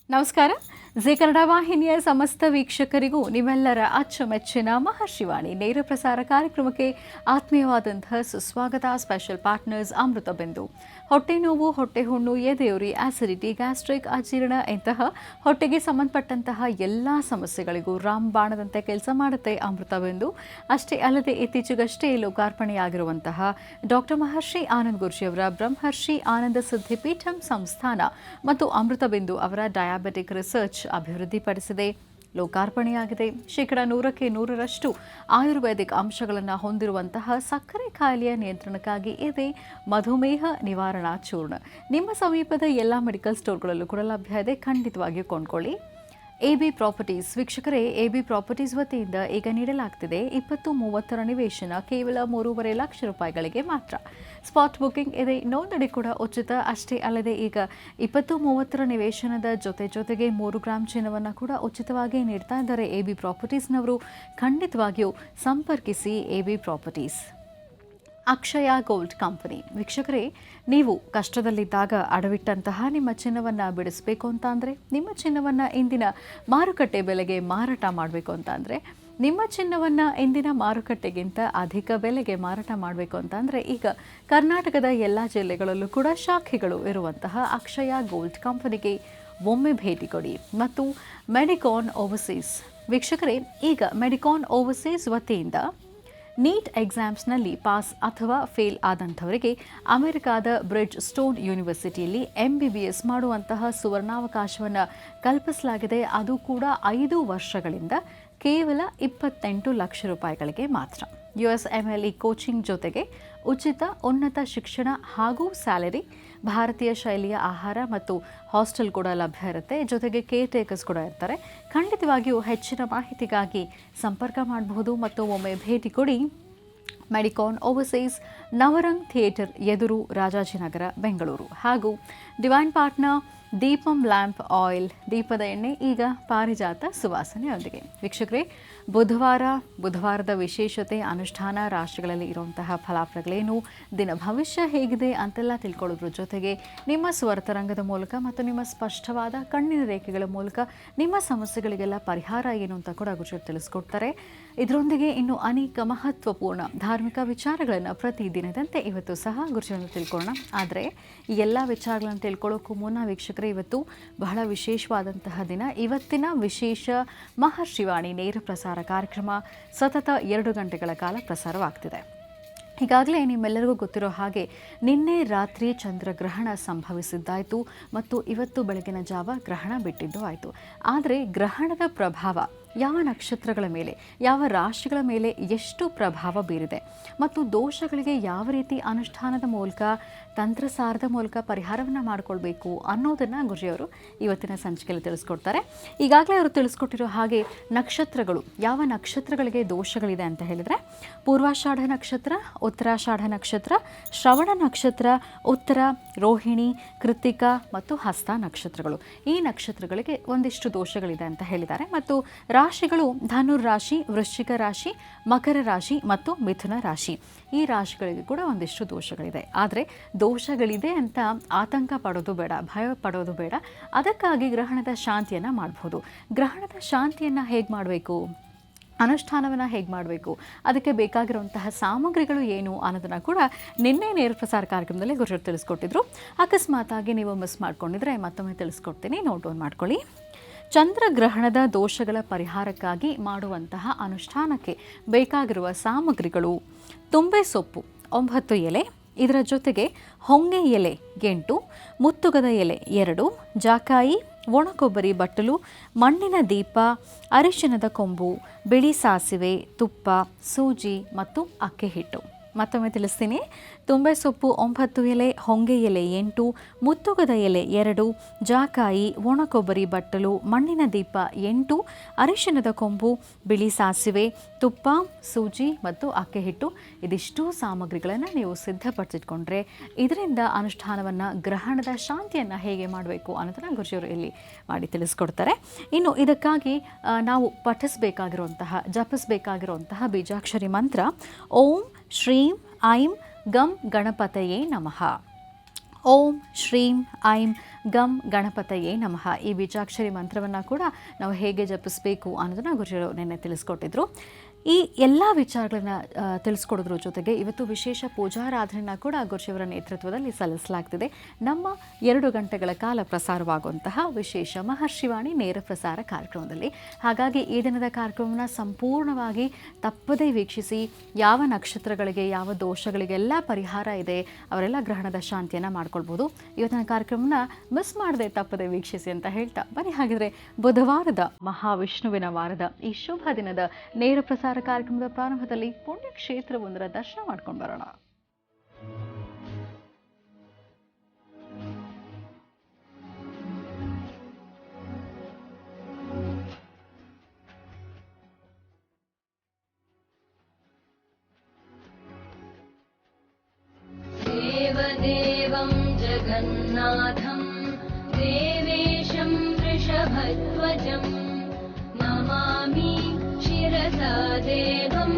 ನಮಸ್ಕಾರ. ಜಿ ಕನ್ನಡ ವಾಹಿನಿಯ ಸಮಸ್ತ ವೀಕ್ಷಕರಿಗೂ ನಿಮ್ಮೆಲ್ಲರ ಅಚ್ಚುಮೆಚ್ಚಿನ ಮಹರ್ಷಿವಾಣಿ ನೇರ ಪ್ರಸಾರ ಕಾರ್ಯಕ್ರಮಕ್ಕೆ ಆತ್ಮೀಯವಾದಂತಹ ಸುಸ್ವಾಗತ. ಸ್ಪೆಷಲ್ ಪಾರ್ಟ್ನರ್ಸ್ ಅಮೃತ ಬಿಂದು. ಹೊಟ್ಟೆ ನೋವು, ಹೊಟ್ಟೆ ಹುಣ್ಣು, ಎದೆಯುರಿ, ಆಸಿಡಿಟಿ, ಗ್ಯಾಸ್ಟ್ರಿಕ್, ಅಜೀರ್ಣ ಇಂತಹ ಹೊಟ್ಟೆಗೆ ಸಂಬಂಧಪಟ್ಟಂತಹ ಎಲ್ಲ ಸಮಸ್ಯೆಗಳಿಗೂ ರಾಮಬಾಣದಂತೆ ಕೆಲಸ ಮಾಡುತ್ತೆ ಅಮೃತ ಬಿಂದು. ಅಷ್ಟೇ ಅಲ್ಲದೆ ಇತ್ತೀಚೆಗಷ್ಟೇ ಲೋಕಾರ್ಪಣೆಯಾಗಿರುವಂತಹ ಡಾಕ್ಟರ್ ಮಹರ್ಷಿ ಆನಂದ್ ಗುರೂಜಿಯವರ ಬ್ರಹ್ಮರ್ಷಿ ಆನಂದ ಸಿದ್ಧಿಪೀಠಂ ಸಂಸ್ಥಾನ ಮತ್ತು ಅಮೃತ ಬಿಂದು ಅವರ ಡಯಾಬೆಟಿಕ್ ರಿಸರ್ಚ್ ಅಭಿವೃದ್ಧಿಪಡಿಸಿದೆ, ಲೋಕಾರ್ಪಣೆಯಾಗಿದೆ. 100% ಆಯುರ್ವೇದಿಕ್ ಅಂಶಗಳನ್ನು ಹೊಂದಿರುವಂತಹ ಸಕ್ಕರೆ ಕಾಯಿಲೆಯ ನಿಯಂತ್ರಣಕ್ಕಾಗಿ ಇದೆ ಮಧುಮೇಹ ನಿವಾರಣಾ ಚೂರ್ಣ. ನಿಮ್ಮ ಸಮೀಪದ ಎಲ್ಲ ಮೆಡಿಕಲ್ ಸ್ಟೋರ್ಗಳಲ್ಲೂ ಕೂಡ ಲಭ್ಯ ಇದೆ, ಖಂಡಿತವಾಗಿಯೂ ಕೊಂಡ್ಕೊಳ್ಳಿ. AB ಪ್ರಾಪರ್ಟೀಸ್ ವೀಕ್ಷಕರೇ, AB ಪ್ರಾಪರ್ಟೀಸ್ ವತಿಯಿಂದ ಈಗ ನೀಡಲಾಗ್ತಿದೆ 20-30 ನಿವೇಶನ ಕೇವಲ 3.5 ಲಕ್ಷ ರೂಪಾಯಿಗಳಿಗೆ ಮಾತ್ರ. ಸ್ಪಾಟ್ ಬುಕಿಂಗ್ ಇದೆ, ನೋಂದಣಿ ಕೂಡ ಉಚಿತ. ಅಷ್ಟೇ ಅಲ್ಲದೆ ಈಗ 20-30 ನಿವೇಶನದ ಜೊತೆಗೆ 3 ಗ್ರಾಂ ಚಿನ್ನವನ್ನು ಕೂಡ ಉಚಿತವಾಗಿ ನೀಡ್ತಾ ಇದ್ದಾರೆ AB ಪ್ರಾಪರ್ಟೀಸ್ನವರು. ಖಂಡಿತವಾಗಿಯೂ ಸಂಪರ್ಕಿಸಿ AB ಪ್ರಾಪರ್ಟೀಸ್. ಅಕ್ಷಯ ಗೋಲ್ಡ್ ಕಂಪನಿ ವೀಕ್ಷಕರೇ, ನೀವು ಕಷ್ಟದಲ್ಲಿದ್ದಾಗ ಅಡವಿಟ್ಟಂತಹ ನಿಮ್ಮ ಚಿನ್ನವನ್ನು ಬಿಡಿಸಬೇಕು ಅಂತ ಅಂದರೆ, ನಿಮ್ಮ ಚಿನ್ನವನ್ನು ಇಂದಿನ ಮಾರುಕಟ್ಟೆ ಬೆಲೆಗೆ ಮಾರಾಟ ಮಾಡಬೇಕು ಅಂತ ಅಂದರೆ, ನಿಮ್ಮ ಚಿನ್ನವನ್ನು ಇಂದಿನ ಮಾರುಕಟ್ಟೆಗಿಂತ ಅಧಿಕ ಬೆಲೆಗೆ ಮಾರಾಟ ಮಾಡಬೇಕು ಅಂತ ಅಂದರೆ, ಈಗ ಕರ್ನಾಟಕದ ಎಲ್ಲ ಜಿಲ್ಲೆಗಳಲ್ಲೂ ಕೂಡ ಶಾಖೆಗಳು ಇರುವಂತಹ ಅಕ್ಷಯ ಗೋಲ್ಡ್ ಕಂಪನಿಗೆ ಒಮ್ಮೆ ಭೇಟಿ ಕೊಡಿ. ಮತ್ತು ಮೆಡಿಕಾನ್ ಓವರ್ಸೀಸ್ ವೀಕ್ಷಕರೇ, ಈಗ ಮೆಡಿಕಾನ್ ಓವರ್ಸೀಸ್ ವತಿಯಿಂದ ನೀಟ್ ಎಕ್ಸಾಮ್ಸ್ನಲ್ಲಿ ಪಾಸ್ ಅಥವಾ ಫೇಲ್ ಆದಂಥವರಿಗೆ ಅಮೆರಿಕಾದ ಬ್ರಿಡ್ಜ್ ಸ್ಟೋನ್ ಯೂನಿವರ್ಸಿಟಿಯಲ್ಲಿ MBBS ಮಾಡುವಂತಹ ಸುವರ್ಣಾವಕಾಶವನ್ನು ಕಲ್ಪಿಸಲಾಗಿದೆ. ಅದು ಕೂಡ 5 ವರ್ಷಗಳಿಂದ ಕೇವಲ 28 ಲಕ್ಷ ರೂಪಾಯಿಗಳಿಗೆ ಮಾತ್ರ. USMLE ಕೋಚಿಂಗ್ ಜೊತೆಗೆ ಉಚಿತ ಉನ್ನತ ಶಿಕ್ಷಣ ಹಾಗೂ ಸ್ಯಾಲರಿ, ಭಾರತೀಯ ಶೈಲಿಯ ಆಹಾರ ಮತ್ತು ಹಾಸ್ಟೆಲ್ ಕೂಡ ಲಭ್ಯ ಇರುತ್ತೆ. ಜೊತೆಗೆ ಕೇರ್ ಟೇಕರ್ಸ್ ಕೂಡ ಇರ್ತಾರೆ. ಖಂಡಿತವಾಗಿಯೂ ಹೆಚ್ಚಿನ ಮಾಹಿತಿಗಾಗಿ ಸಂಪರ್ಕ ಮಾಡಬಹುದು ಮತ್ತು ಒಮ್ಮೆ ಭೇಟಿ ಕೊಡಿ. ಮೆಡಿಕಾನ್ ಓವರ್ಸೀಸ್, ನವರಂಗ್ ಥಿಯೇಟರ್ ಎದುರು, ರಾಜಾಜಿನಗರ, ಬೆಂಗಳೂರು. ಹಾಗೂ divine partner Deepam lamp oil, ದೀಪದ ಎಣ್ಣೆ ಈಗ ಪಾರಿಜಾತ ಸುವಾಸನೆಯೊಂದಿಗೆ. ವೀಕ್ಷಕರೇ, ಬುಧವಾರದ ವಿಶೇಷತೆ, ಅನುಷ್ಠಾನ, ರಾಶಿಗಳಲ್ಲಿ ಇರುವಂತಹ ಫಲಾಫಲಗಳೇನು, ದಿನ ಭವಿಷ್ಯ ಹೇಗಿದೆ ಅಂತೆಲ್ಲ ತಿಳ್ಕೊಳ್ಳೋದ್ರ ಜೊತೆಗೆ ನಿಮ್ಮ ಸ್ವರ್ತರಂಗದ ಮೂಲಕ ಮತ್ತು ನಿಮ್ಮ ಸ್ಪಷ್ಟವಾದ ಕಣ್ಣಿನ ರೇಖೆಗಳ ಮೂಲಕ ನಿಮ್ಮ ಸಮಸ್ಯೆಗಳಿಗೆಲ್ಲ ಪರಿಹಾರ ಏನು ಅಂತ ಕೂಡ ಗುರುಜಿ ತಿಳಿಸ್ಕೊಡ್ತಾರೆ. ಇದರೊಂದಿಗೆ ಇನ್ನು ಅನೇಕ ಮಹತ್ವಪೂರ್ಣ ಧಾರ್ಮಿಕ ವಿಚಾರಗಳನ್ನು ಪ್ರತಿದಿನದಂತೆ ಇವತ್ತು ಸಹ ಗುರುಜಿಯನ್ನು ತಿಳ್ಕೊಳ್ಳೋಣ. ಆದರೆ ಈ ಎಲ್ಲ ವಿಚಾರಗಳನ್ನು ತಿಳ್ಕೊಳ್ಳೋಕ್ಕೂ ಮುನ್ನ ವೀಕ್ಷಕರೇ, ಇವತ್ತು ಬಹಳ ವಿಶೇಷವಾದಂತಹ ದಿನ. ಇವತ್ತಿನ ವಿಶೇಷ ಮಹರ್ಷಿವಾಣಿ ನೇರ ಪ್ರಸಾರ ಕಾರ್ಯಕ್ರಮ ಸತತ 2 ಗಂಟೆಗಳ ಕಾಲ ಪ್ರಸಾರವಾಗ್ತಿದೆ. ಈಗಾಗಲೇ ನಿಮ್ಮೆಲ್ಲರಿಗೂ ಗೊತ್ತಿರೋ ಹಾಗೆ ನಿನ್ನೆ ರಾತ್ರಿ ಚಂದ್ರಗ್ರಹಣ ಸಂಭವಿಸಿದ್ದಾಯಿತು ಮತ್ತು ಇವತ್ತು ಬೆಳಗಿನ ಜಾವ ಗ್ರಹಣ ಬಿಟ್ಟಿದ್ದು ಆಯಿತು. ಆದರೆ ಗ್ರಹಣದ ಪ್ರಭಾವ ಯಾವ ನಕ್ಷತ್ರಗಳ ಮೇಲೆ, ಯಾವ ರಾಶಿಗಳ ಮೇಲೆ ಎಷ್ಟು ಪ್ರಭಾವ ಬೀರಿದೆ ಮತ್ತು ದೋಷಗಳಿಗೆ ಯಾವ ರೀತಿ ಅನುಷ್ಠಾನದ ಮೂಲಕ, ತಂತ್ರಸಾರದ ಮೂಲಕ ಪರಿಹಾರವನ್ನು ಮಾಡಿಕೊಳ್ಬೇಕು ಅನ್ನೋದನ್ನು ಗುರುಜಿಯವರು ಇವತ್ತಿನ ಸಂಚಿಕೆಯಲ್ಲಿ ತಿಳಿಸ್ಕೊಡ್ತಾರೆ. ಈಗಾಗಲೇ ಅವರು ತಿಳಿಸ್ಕೊಟ್ಟಿರೋ ಹಾಗೆ ನಕ್ಷತ್ರಗಳು, ಯಾವ ನಕ್ಷತ್ರಗಳಿಗೆ ದೋಷಗಳಿದೆ ಅಂತ ಹೇಳಿದರೆ, ಪೂರ್ವಾಷಾಢ ನಕ್ಷತ್ರ, ಉತ್ತರಾಷಾಢ ನಕ್ಷತ್ರ, ಶ್ರವಣ ನಕ್ಷತ್ರ, ಉತ್ತರ, ರೋಹಿಣಿ, ಕೃತ್ತಿಕ ಮತ್ತು ಹಸ್ತ ನಕ್ಷತ್ರಗಳು. ಈ ನಕ್ಷತ್ರಗಳಿಗೆ ಒಂದಿಷ್ಟು ದೋಷಗಳಿದೆ ಅಂತ ಹೇಳಿದ್ದಾರೆ. ಮತ್ತು ರಾಶಿಗಳು ಧನುರ್ ರಾಶಿ, ವೃಶ್ಚಿಕ ರಾಶಿ, ಮಕರ ರಾಶಿ ಮತ್ತು ಮಿಥುನ ರಾಶಿ. ಈ ರಾಶಿಗಳಿಗೆ ಕೂಡ ಒಂದಿಷ್ಟು ದೋಷಗಳಿದೆ. ಆದರೆ ದೋಷಗಳಿದೆ ಅಂತ ಆತಂಕ ಪಡೋದು ಬೇಡ, ಭಯ ಪಡೋದು ಬೇಡ. ಅದಕ್ಕಾಗಿ ಗ್ರಹಣದ ಶಾಂತಿಯನ್ನು ಮಾಡಬಹುದು. ಗ್ರಹಣದ ಶಾಂತಿಯನ್ನು ಹೇಗೆ ಮಾಡಬೇಕು, ಅನುಷ್ಠಾನವನ್ನು ಹೇಗೆ ಮಾಡಬೇಕು, ಅದಕ್ಕೆ ಬೇಕಾಗಿರುವಂತಹ ಸಾಮಗ್ರಿಗಳು ಏನು ಅನ್ನೋದನ್ನು ಕೂಡ ನಿನ್ನೆ ನೇರ ಪ್ರಸಾರ ಕಾರ್ಯಕ್ರಮದಲ್ಲಿ ಗುರುಜರು ತಿಳಿಸ್ಕೊಟ್ಟಿದ್ರು. ಅಕಸ್ಮಾತಾಗಿ ನೀವು ಮಿಸ್ ಮಾಡ್ಕೊಂಡಿದ್ರೆ ಮತ್ತೊಮ್ಮೆ ತಿಳಿಸ್ಕೊಡ್ತೀನಿ, ನೋಟ್ ಡೌನ್ ಮಾಡ್ಕೊಳ್ಳಿ. ಚಂದ್ರಗ್ರಹಣದ ದೋಷಗಳ ಪರಿಹಾರಕ್ಕಾಗಿ ಮಾಡುವಂತಹ ಅನುಷ್ಠಾನಕ್ಕೆ ಬೇಕಾಗಿರುವ ಸಾಮಗ್ರಿಗಳು: ತುಂಬೆ ಸೊಪ್ಪು 9 ಎಲೆ, ಇದರ ಜೊತೆಗೆ ಹೊಂಗೆ ಎಲೆ 8, ಮುತ್ತುಗದ ಎಲೆ 2, ಜಾಕಾಯಿ, ಒಣಕೊಬ್ಬರಿ ಬಟ್ಟಲು, ಮಣ್ಣಿನ ದೀಪ, ಅರಿಶಿನದ ಕೊಂಬು, ಬಿಳಿ ಸಾಸಿವೆ, ತುಪ್ಪ, ಸೂಜಿ ಮತ್ತು ಅಕ್ಕಿ ಹಿಟ್ಟು. ಮತ್ತೊಮ್ಮೆ ತಿಳಿಸ್ತೀನಿ. ತುಂಬೆ ಸೊಪ್ಪು 9 ಎಲೆ, ಹೊಂಗೆ ಎಲೆ 8, ಮುತ್ತುಗದ ಎಲೆ 2, ಜಾಕಾಯಿ, ಒಣಕೊಬ್ಬರಿ ಬಟ್ಟಲು, ಮಣ್ಣಿನ ದೀಪ 8, ಅರಿಶಿನದ ಕೊಂಬು, ಬಿಳಿ ಸಾಸಿವೆ, ತುಪ್ಪ, ಸೂಜಿ ಮತ್ತು ಅಕ್ಕಿ ಹಿಟ್ಟು. ಇದಿಷ್ಟು ಸಾಮಗ್ರಿಗಳನ್ನು ನೀವು ಸಿದ್ಧಪಡಿಸಿಟ್ಕೊಂಡ್ರೆ ಇದರಿಂದ ಅನುಷ್ಠಾನವನ್ನು, ಗ್ರಹಣದ ಶಾಂತಿಯನ್ನು ಹೇಗೆ ಮಾಡಬೇಕು ಅನ್ನೋದನ್ನು ಗುರುಜಿಯವರು ಇಲ್ಲಿ ಮಾಡಿ ತಿಳಿಸ್ಕೊಡ್ತಾರೆ. ಇನ್ನು ಇದಕ್ಕಾಗಿ ನಾವು ಜಪಿಸಬೇಕಾಗಿರುವಂತಹ ಬೀಜಾಕ್ಷರಿ ಮಂತ್ರ: ಓಂ ಶ್ರೀಂ ಐಂ ಗಂ ಗಣಪತಯೇ ನಮಃ. ಓಂ ಶ್ರೀಂ ಐಂ ಗಂ ಗಣಪತಯೇ ನಮಃ. ಈ ಬೀಜಾಕ್ಷರಿ ಮಂತ್ರವನ್ನು ಕೂಡ ನಾವು ಹೇಗೆ ಜಪಿಸಬೇಕು ಅನ್ನೋದನ್ನು ಗುರುಗಳು ನಿನ್ನೆ ತಿಳಿಸ್ಕೊಟ್ಟಿದ್ರು. ಈ ಎಲ್ಲ ವಿಚಾರಗಳನ್ನ ತಿಳಿಸ್ಕೊಡೋದ್ರ ಜೊತೆಗೆ ಇವತ್ತು ವಿಶೇಷ ಪೂಜಾರಾಧನೆಯನ್ನು ಕೂಡ ಗುರುಜಿಯವರ ನೇತೃತ್ವದಲ್ಲಿ ಸಲ್ಲಿಸಲಾಗ್ತಿದೆ. ನಮ್ಮ 2 ಗಂಟೆಗಳ ಕಾಲ ಪ್ರಸಾರವಾಗುವಂತಹ ವಿಶೇಷ ಮಹರ್ಷಿವಾಣಿ ನೇರ ಪ್ರಸಾರ ಕಾರ್ಯಕ್ರಮದಲ್ಲಿ. ಹಾಗಾಗಿ ಈ ದಿನದ ಕಾರ್ಯಕ್ರಮವನ್ನು ಸಂಪೂರ್ಣವಾಗಿ ತಪ್ಪದೇ ವೀಕ್ಷಿಸಿ, ಯಾವ ನಕ್ಷತ್ರಗಳಿಗೆ ಯಾವ ದೋಷಗಳಿಗೆಲ್ಲ ಪರಿಹಾರ ಇದೆ ಅವರೆಲ್ಲ ಗ್ರಹಣದ ಶಾಂತಿಯನ್ನು ಮಾಡ್ಕೊಳ್ಬೋದು. ಇವತ್ತಿನ ಕಾರ್ಯಕ್ರಮನ ಮಿಸ್ ಮಾಡದೆ ತಪ್ಪದೆ ವೀಕ್ಷಿಸಿ ಅಂತ ಹೇಳ್ತಾ ಬನ್ನಿ ಹಾಗಿದ್ರೆ ಬುಧವಾರದ ಮಹಾವಿಷ್ಣುವಿನ ವಾರದ ಈ ಶುಭ ದಿನದ ನೇರ ಪ್ರಸಾರ ಕಾರ್ಯಕ್ರಮದ ಪ್ರಾರಂಭದಲ್ಲಿ ಪುಣ್ಯಕ್ಷೇತ್ರವೊಂದರ ದರ್ಶನ ಮಾಡ್ಕೊಂಡು ಬರೋಣ. ದೇವದೇವಂ ಜಗನ್ನಾಥಂ ದೇವೇಶಂ ವೃಷಭಧ್ವಜಂ ನಮಾಮಿ ಶಿರಸಾ ದೇವಂ